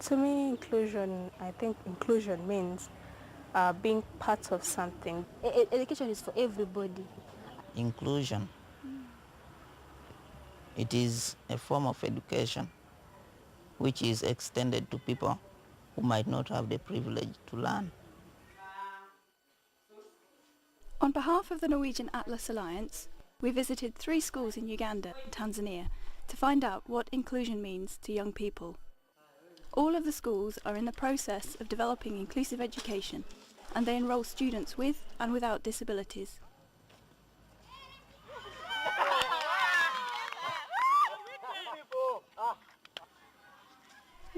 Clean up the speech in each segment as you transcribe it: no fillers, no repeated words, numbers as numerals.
To me, I think inclusion means being part of something. Education is for everybody. Inclusion. It is a form of education which is extended to people who might not have the privilege to learn. On behalf of the Norwegian Atlas Alliance, we visited 3 schools in Uganda and Tanzania to find out what inclusion means to young people. All of the schools are in the process of developing inclusive education, and they enrol students with and without disabilities.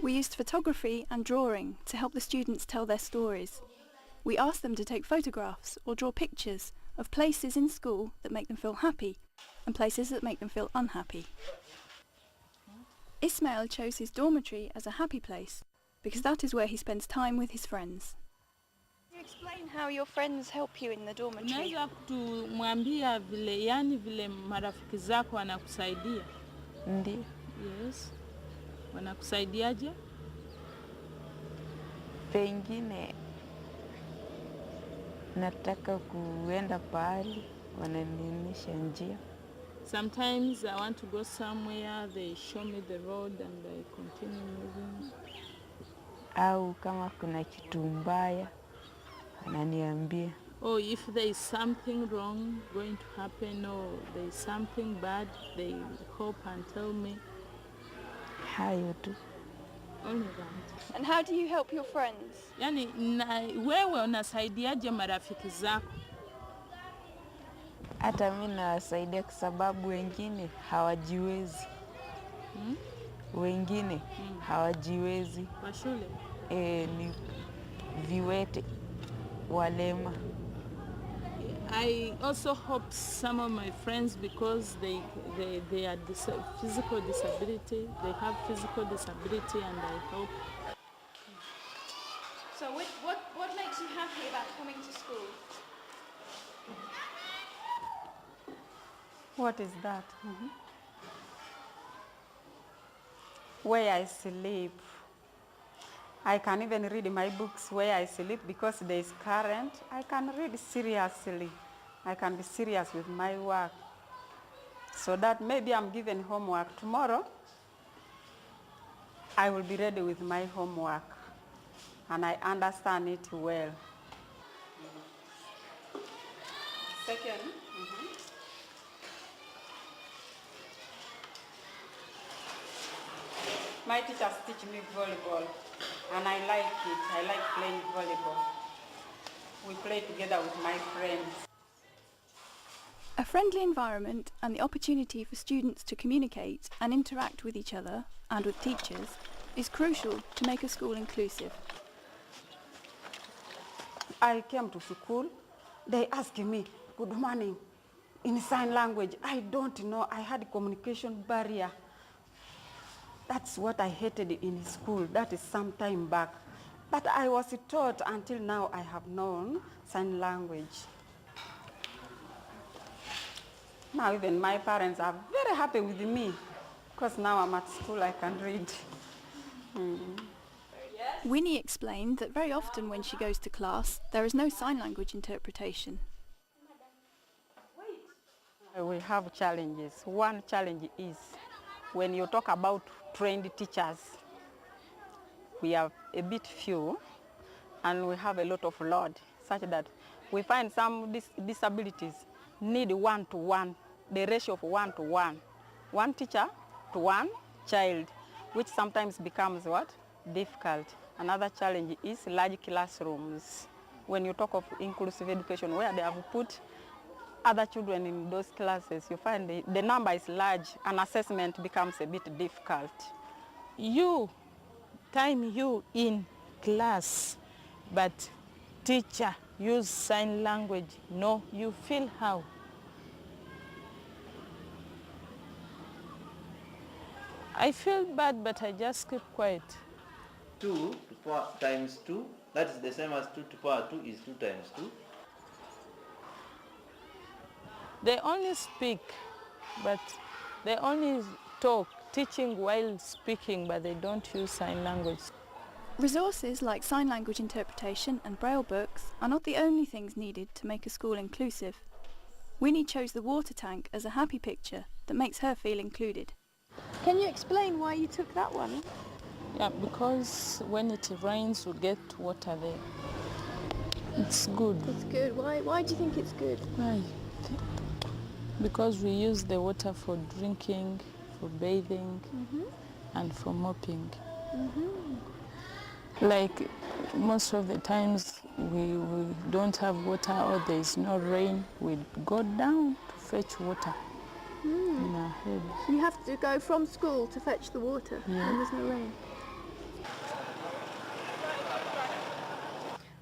We used photography and drawing to help the students tell their stories. We asked them to take photographs or draw pictures of places in school that make them feel happy and places that make them feel unhappy. Ismail chose his dormitory as a happy place because that is where he spends time with his friends. Can you explain how your friends help you in the dormitory? Unaweza kumwambia vile marafiki zako wanakusaidia? Ndiyo. Yes. Wanakusaidiaje? Pengine nataka kuenda pahali wananionyesha njia. Sometimes I want to go somewhere, they show me the road and I continue moving. Au kama kuna kitu mbaya wananiambia. Or if there is something wrong going to happen or there is something bad, they hope and tell me. Hayo tu. Only that. And how do you help your friends? Yani wewe unasaidiaje marafiki zako? Hata mimi nawasaidia kwa sababu wengine hawajiwezi. Wengine hawajiwezi. Kwa shule? Ni viwete, walema. I also help some of my friends because they are physical disability. They have physical disability and I help. So what makes you happy about coming to school? What is that? Where I sleep. I can even read my books where I sleep because there is current. I can read seriously. I can be serious with my work. So that maybe I'm given homework tomorrow, I will be ready with my homework and I understand it well. Second, my teachers teach me volleyball and I like it. I like playing volleyball. We play together with my friends. A friendly environment and the opportunity for students to communicate and interact with each other and with teachers is crucial to make a school inclusive. I came to school, they asked me, good morning, in sign language. I don't know, I had communication barrier. That's what I hated in school. That is some time back. But I was taught until now I have known sign language. Now even my parents are very happy with me because now I'm at school, I can read. Winnie explained that very often when she goes to class, there is no sign language interpretation. We have challenges. One challenge is when you talk about trained teachers, we are a bit few and we have a lot of load such that we find some disabilities need 1-to-1, the ratio of 1-to-1. One teacher to one child, which sometimes becomes what? Difficult. Another challenge is large classrooms. When you talk of inclusive education, where they have put other children in those classes, you find the number is large and assessment becomes a bit difficult. Time you in class, but teacher use sign language. No, you feel how? I feel bad, but I just keep quiet. 2 to power times 2, that is the same as 2 to power 2 is 2 times 2. They only speak, but they only talk, teaching while speaking, but they don't use sign language. Resources like sign language interpretation and braille books are not the only things needed to make a school inclusive. Winnie chose the water tank as a happy picture that makes her feel included. Can you explain why you took that one? Yeah, because when it rains, we get water there. It's good. It's good. Why do you think it's good? Why? Because we use the water for drinking, for bathing, and for mopping. Like most of the times we don't have water or there is no rain, we go down to fetch water in our head. You have to go from school to fetch the water when there's no rain.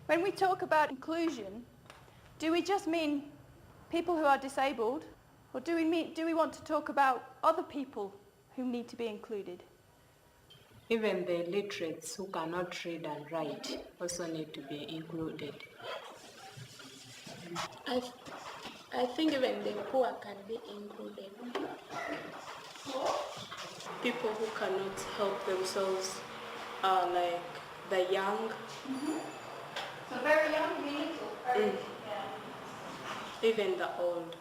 When we talk about inclusion, do we just mean people who are disabled, or do we want to talk about other people who need to be included? Even the illiterates who cannot read and write also need to be included. I think even the poor can be included. People who cannot help themselves are like the young. So very young, meaningful. Even the old.